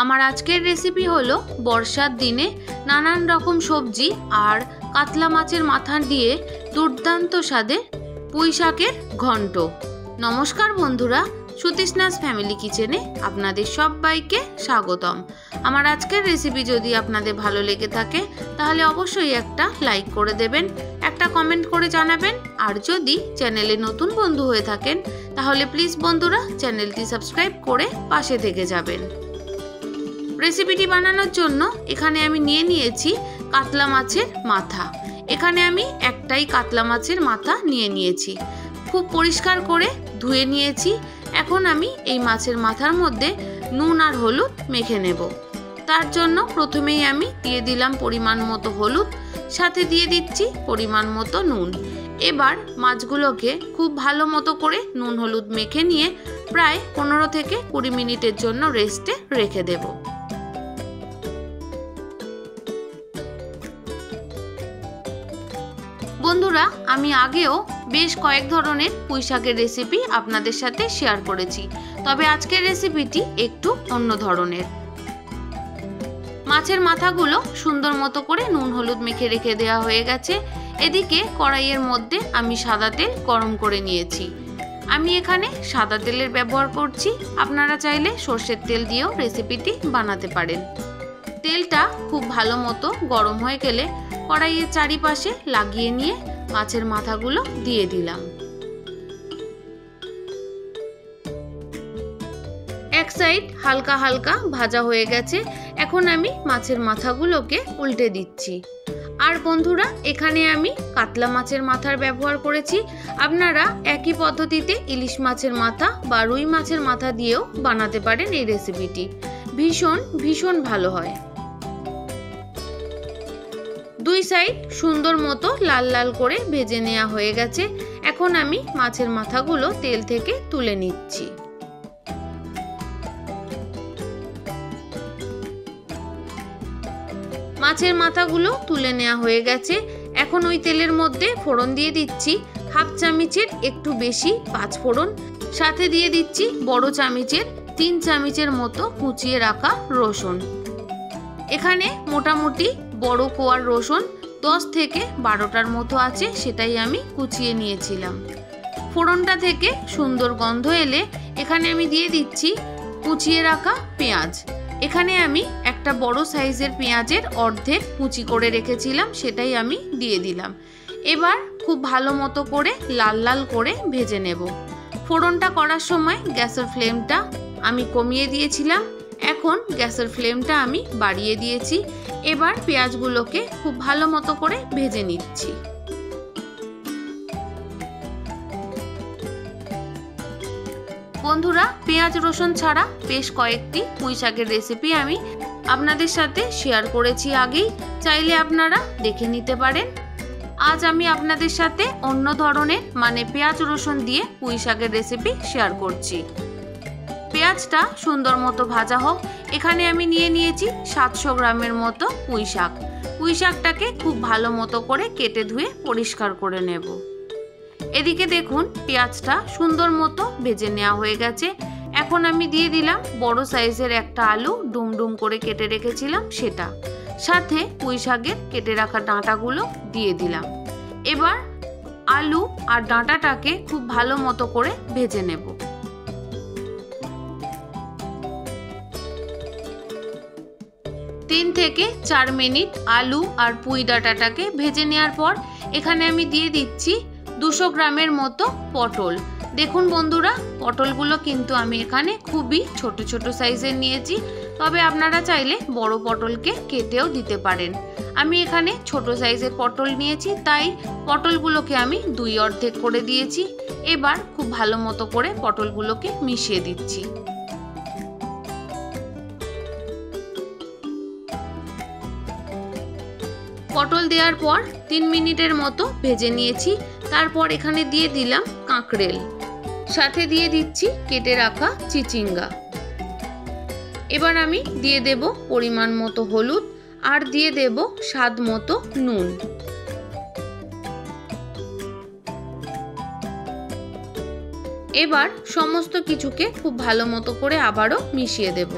আমার আজকের রেসিপি হলো বর্ষার দিনে নানান রকম সবজি আর কাতলা মাছের মাথা দিয়ে দুর্দান্ত স্বাদের পুঁই শাকের ঘন্ট। নমস্কার বন্ধুরা, সুতৃষ্ণাস ফ্যামিলি কিচেনে আপনাদের সবাইকে স্বাগতম। আমার আজকের রেসিপি যদি আপনাদের ভালো লেগে থাকে তাহলে অবশ্যই একটা লাইক করে দেবেন, একটা কমেন্ট করে জানাবেন। আর যদি চ্যানেলে নতুন বন্ধু হয়ে থাকেন তাহলে প্লিজ বন্ধুরা চ্যানেলটি সাবস্ক্রাইব করে পাশে থেকে যাবেন। রেসিপিটি বানানোর জন্য এখানে আমি নিয়ে নিয়েছি কাতলা মাছের মাথা। এখানে আমি একটাই কাতলা মাছের মাথা নিয়ে নিয়েছি, খুব পরিষ্কার করে ধুয়ে নিয়েছি। এখন আমি এই মাছের মাথার মধ্যে নুন আর হলুদ মেখে নেব। তার জন্য প্রথমেই আমি দিয়ে দিলাম পরিমাণ মতো হলুদ, সাথে দিয়ে দিচ্ছি পরিমাণ মতো নুন। এবার মাছগুলোকে খুব ভালো মতো করে নুন হলুদ মেখে নিয়ে প্রায় 15 থেকে 20 মিনিটের জন্য রেস্টে রেখে দেব। বন্ধুরা, আমি আগেও বেশ কয়েক ধরনের পুঁই শাকের রেসিপি আপনাদের সাথে শেয়ার করেছি, তবে আজকের রেসিপিটি একটু অন্য ধরনের। মাছের মাথাগুলো সুন্দর মতো করে নুন হলুদ মেখে রেখে দেওয়া হয়ে গেছে। এদিকে কড়াইয়ের মধ্যে আমি সাদা তেল গরম করে নিয়েছি। আমি এখানে সাদা তেলের ব্যবহার করছি, আপনারা চাইলে সর্ষের তেল দিয়েও রেসিপিটি বানাতে পারেন। তেলটা খুব ভালো মতো গরম হয়ে গেলে কড়াইয়ের চারিপাশে লাগিয়ে নিয়ে মাছের মাথাগুলো দিয়ে দিলাম। এক সাইড হালকা হালকা ভাজা হয়ে গেছে, এখন আমি মাছের মাথাগুলোকে উল্টে দিচ্ছি। আর বন্ধুরা, এখানে আমি কাতলা মাছের মাথার ব্যবহার করেছি। আপনারা একই পদ্ধতিতে ইলিশ মাছের মাথা বা রুই মাছের মাথা দিয়েও বানাতে পারেন। এই রেসিপিটি ভীষণ ভীষণ ভালো হয়। দুই সাইড সুন্দর মতো লাল লাল করে ভেজে নেওয়া হয়ে গেছে। এখন আমি মাছের মাথাগুলো তেল থেকে তুলে নিচ্ছি। মাছের মাথাগুলো তুলে নেওয়া হয়ে গেছে। এখন ওই তেলের মধ্যে ফোড়ন দিয়ে দিচ্ছি হাফ চামচের একটু বেশি 5 ফোড়ন, সাথে দিয়ে দিচ্ছি বড় চামচের 3 চামচের মতো কুচিয়ে রাখা রসুন। এখানে মোটামুটি বড় কোয়ার রসুন 10 থেকে 12টার মতো আছে, সেটাই আমি কুচিয়ে নিয়েছিলাম। ফোড়নটা থেকে সুন্দর গন্ধ এলে এখানে আমি দিয়ে দিচ্ছি কুচিয়ে রাখা পেঁয়াজ। এখানে আমি একটা বড় সাইজের পেঁয়াজের অর্ধেক কুচি করে রেখেছিলাম, সেটাই আমি দিয়ে দিলাম। এবার খুব ভালো মতো করে লাল লাল করে ভেজে নেব। ফোড়নটা করার সময় গ্যাসের ফ্লেমটা আমি কমিয়ে দিয়েছিলাম, এখন গ্যাসের ফ্লেমটা আমি বাড়িয়ে দিয়েছি। এবার পেঁয়াজগুলোকে খুব ভালো মতো করে ভেজে নিচ্ছি। বন্ধুরা, পেঁয়াজ রসুন ছাড়া বেশ কয়েকটি পুঁই শাকের রেসিপি আমি আপনাদের সাথে শেয়ার করেছি আগেই, চাইলে আপনারা দেখে নিতে পারেন। আজ আমি আপনাদের সাথে অন্য ধরনের মানে পেঁয়াজ রসুন দিয়ে পুঁই শাকের রেসিপি শেয়ার করছি। পেঁয়াজটা সুন্দর মতো ভাজা হোক। এখানে আমি নিয়ে নিয়েছি 700 গ্রামের মতো পুঁই শাক। পুঁই শাকটাকে খুব ভালো মতো করে কেটে ধুয়ে পরিষ্কার করে নেব। এদিকে দেখুন পেঁয়াজটা সুন্দর মতো ভেজে নেওয়া হয়ে গেছে। এখন আমি দিয়ে দিলাম বড় সাইজের একটা আলু ডুমডুম করে কেটে রেখেছিলাম সেটা, সাথে পুঁই শাকের কেটে রাখা ডাঁটাগুলো দিয়ে দিলাম। এবার আলু আর ডাঁটাটাকে খুব ভালো মতো করে ভেজে নেব। তিন থেকে 4 মিনিট আলু আর পুঁই ডাঁটাটাকে ভেজে নেওয়ার পর এখানে আমি দিয়ে দিচ্ছি 200 গ্রামের মতো পটল। দেখুন বন্ধুরা, পটলগুলো কিন্তু আমি এখানে খুবই ছোট ছোট সাইজের নিয়েছি, তবে আপনারা চাইলে বড় পটলকে কেটেও দিতে পারেন। আমি এখানে ছোট সাইজের পটল নিয়েছি, তাই পটলগুলোকে আমি 2 অর্ধেক করে দিয়েছি। এবার খুব ভালো মতো করে পটলগুলোকে মিশিয়ে দিচ্ছি। পটল দেওয়ার পর 3 মিনিটের মতো ভেজে নিয়েছি। তারপর এখানে দিয়ে দিলাম কাঁকরেল, সাথে দিয়ে দিচ্ছি কেটে রাখা চিচিঙ্গা। এবার আমি দিয়ে দেব পরিমাণ মতো হলুদ আর দিয়ে দেব স্বাদ মতো নুন। এবার সমস্ত কিছুকে খুব ভালো মতো করে আবারও মিশিয়ে দেব।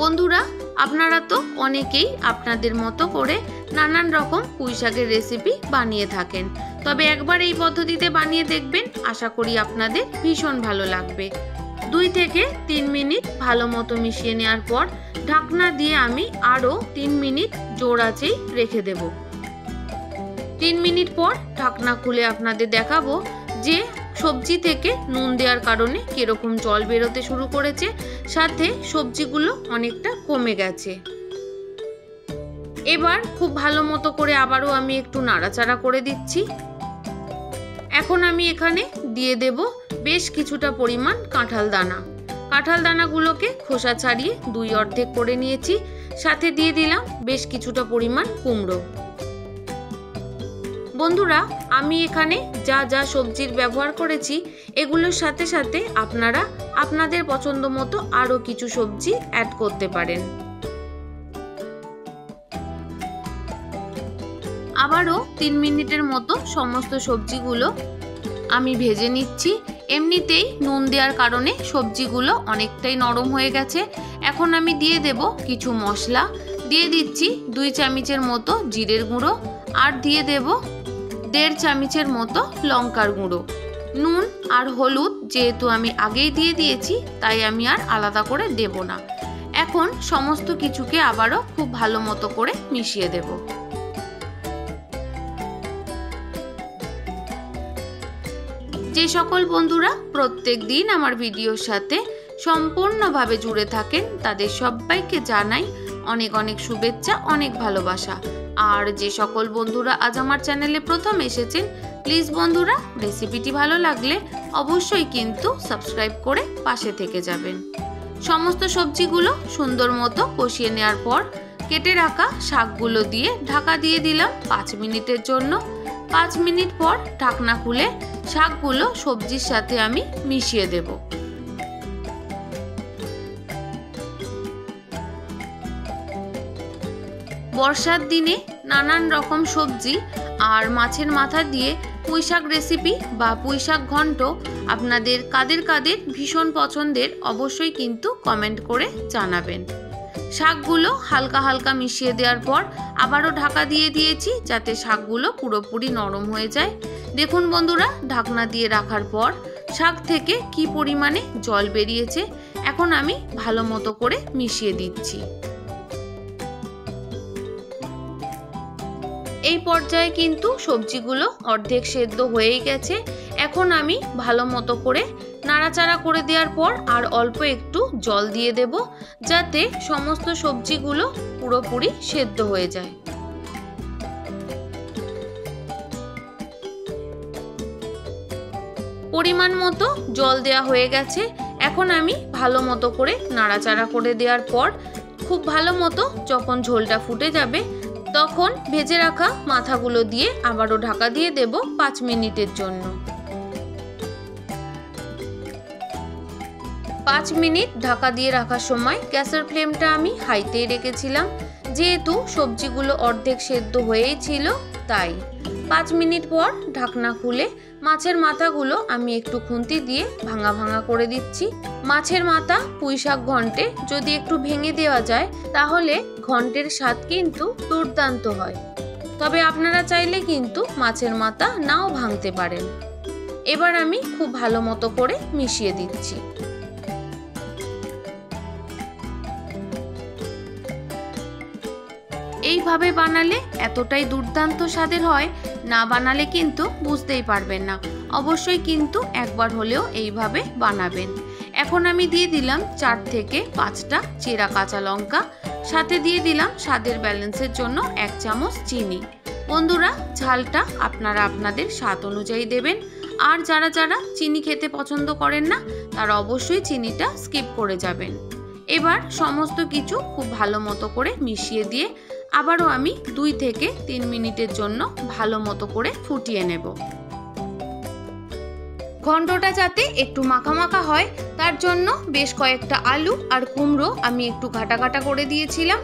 বন্ধুরা, আপনারা তো অনেকেই আপনাদের মতো করে নানান রকম পুঁইশাকের রেসিপি বানিয়ে থাকেন, তবে একবার এই পদ্ধতিতে বানিয়ে দেখবেন, আশা করি আপনাদের ভীষণ ভালো লাগবে। 2 থেকে 3 মিনিট ভালো মতো মিশিয়ে নেওয়ার পর ঢাকনা দিয়ে আমি আরও 3 মিনিট জোর আঁচেই রেখে দেব। 3 মিনিট পর ঢাকনা খুলে আপনাদের দেখাবো যে সবজি থেকে নুন দেওয়ার কারণে কিরকম জল বেরোতে শুরু করেছে, সাথে সবজিগুলো অনেকটা কমে গেছে। এবার খুব ভালো মতো করে আবারও আমি একটু নাড়াচাড়া করে দিচ্ছি। এখন আমি এখানে দিয়ে দেব বেশ কিছুটা পরিমাণ কাঁঠাল দানা। কাঁঠাল দানাগুলোকে খোসা ছাড়িয়ে 2 অর্ধেক করে নিয়েছি, সাথে দিয়ে দিলাম বেশ কিছুটা পরিমাণ কুমড়ো। বন্ধুরা, আমি এখানে যা যা সবজির ব্যবহার করেছি এগুলোর সাথে সাথে আপনারা আপনাদের পছন্দ মতো আরও কিছু সবজি অ্যাড করতে পারেন। আবারও 3 মিনিটের মতো সমস্ত সবজিগুলো আমি ভেজে নিচ্ছি। এমনিতেই নুন দেওয়ার কারণে সবজিগুলো অনেকটাই নরম হয়ে গেছে। এখন আমি দিয়ে দেব কিছু মশলা। দিয়ে দিচ্ছি 2 চামচের মতো জিরের গুঁড়ো, আর দিয়ে দেব 1.5 চামচের মতো লঙ্কার গুঁড়ো। নুন আর হলুদ যেহেতু আমি আগেই দিয়ে দিয়েছি, তাই আমি আর আলাদা করে দেব না। এখন সমস্ত কিছুকে আবারও খুব ভালো মতো করে মিশিয়ে দেব। যে সকল বন্ধুরা প্রত্যেক দিন আমার ভিডিওর সাথে সম্পূর্ণভাবে জুড়ে থাকেন, তাদের সবাইকে জানাই অনেক অনেক শুভেচ্ছা, অনেক ভালোবাসা। আর যে সকল বন্ধুরা আজ আমার চ্যানেলে প্রথম এসেছেন, প্লিজ বন্ধুরা রেসিপিটি ভালো লাগলে অবশ্যই কিন্তু সাবস্ক্রাইব করে পাশে থেকে যাবেন। সমস্ত সবজিগুলো সুন্দর মতো কষিয়ে নেওয়ার পর কেটে রাখা শাকগুলো দিয়ে ঢাকা দিয়ে দিলাম 5 মিনিটের জন্য। 5 মিনিট পর ঢাকনা খুলে শাকগুলো সবজির সাথে আমি মিশিয়ে দেব। বর্ষার দিনে নানান রকম সবজি আর মাছের মাথা দিয়ে পুঁইশাক রেসিপি বা পুঁইশাক ঘন্ট আপনাদের কাদের কাদের ভীষণ পছন্দের অবশ্যই কিন্তু কমেন্ট করে জানাবেন। শাকগুলো হালকা হালকা মিশিয়ে দেওয়ার পর আবারও ঢাকা দিয়ে দিয়েছি যাতে শাকগুলো পুরোপুরি নরম হয়ে যায়। দেখুন বন্ধুরা, ঢাকনা দিয়ে রাখার পর শাক থেকে কি পরিমাণে জল বেরিয়েছে। এখন আমি ভালো মতো করে মিশিয়ে দিচ্ছি। এই পর্যায়ে কিন্তু সবজিগুলো অর্ধেক সেদ্ধ হয়েই গেছে। এখন আমি ভালো মতো করে নাড়াচাড়া করে দেওয়ার পর আর অল্প একটু জল দিয়ে দেব, যাতে সমস্ত সবজিগুলো পুরোপুরি সেদ্ধ হয়ে যায়। পরিমাণ মতো জল দেওয়া হয়ে গেছে। এখন আমি ভালো মতো করে নাড়াচাড়া করে দেওয়ার পর খুব ভালো মতো যখন ঝোলটা ফুটে যাবে, তখন ভেজে রাখা মাথাগুলো দিয়ে আবারও ঢাকা দিয়ে দেব 5 মিনিটের জন্য। 5 মিনিট ঢাকা দিয়ে রাখার সময় গ্যাসের ফ্লেমটা আমি হাইতেই রেখেছিলাম, যেহেতু সবজিগুলো অর্ধেক সেদ্ধ হয়েই ছিল তাই। 5 মিনিট পর ঢাকনা খুলে মাছের মাথাগুলো আমি একটু খুন্তি দিয়ে ভাঙা ভাঙা করে দিচ্ছি। মাছের মাথা পুঁইশাক ঘন্টে যদি একটু ভেঙে দেওয়া যায় তাহলে ঘন্টের স্বাদ কিন্তু দুর্দান্ত হয়। তবে আপনারা চাইলে কিন্তু মাছের মাথা নাও ভাঙতে পারেন। এবার আমি খুব ভালো মতো করে মিশিয়ে দিচ্ছি। এইভাবে বানালে এতটাই দুর্দান্ত স্বাদের হয়, না বানালে কিন্তু বুঝতেই পারবেন না। অবশ্যই কিন্তু একবার হলেও এইভাবে বানাবেন। এখন আমি দিয়ে দিলাম 4 থেকে 5টা চেরা কাঁচা লঙ্কা, সাথে দিয়ে দিলাম স্বাদের ব্যালেন্সের জন্য 1 চামচ চিনি। বন্ধুরা, ঝালটা আপনারা আপনাদের স্বাদ অনুযায়ী দেবেন। আর যারা যারা চিনি খেতে পছন্দ করেন না তারা অবশ্যই চিনিটা স্কিপ করে যাবেন। এবার সমস্ত কিছু খুব ভালো মতো করে মিশিয়ে দিয়ে আবারও আমি 2 থেকে 3 মিনিটের জন্য ভালো মতো করে ফুটিয়ে নেব। ঘন্টটা যাতে একটু মাখা মাখা হয় তার জন্য বেশ কয়েকটা আলু আর কুমড়ো আমি একটু ঘাটা ঘাটা করে দিয়েছিলাম।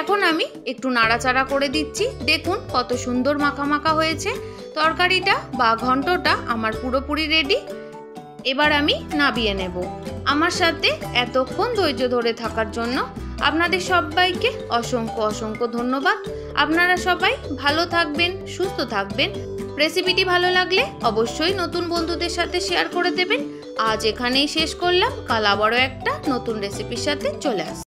এখন আমি একটু নাড়াচাড়া করে দিচ্ছি। দেখুন কত সুন্দর মাখা মাখা হয়েছে। তরকারিটা বা ঘন্টটা আমার পুরোপুরি রেডি। এবার আমি নাবিয়ে নেব। আমার সাথে এতক্ষণ ধৈর্য ধরে থাকার জন্য আপনাদের সবাইকে অসংখ্য অসংখ্য ধন্যবাদ। আপনারা সবাই ভালো থাকবেন, সুস্থ থাকবেন। রেসিপিটি ভালো লাগলে অবশ্যই নতুন বন্ধুদের সাথে শেয়ার করে দেবেন। আজ এখানেই শেষ করলাম, কাল আবারও একটা নতুন রেসিপির সাথে চলে আসবো।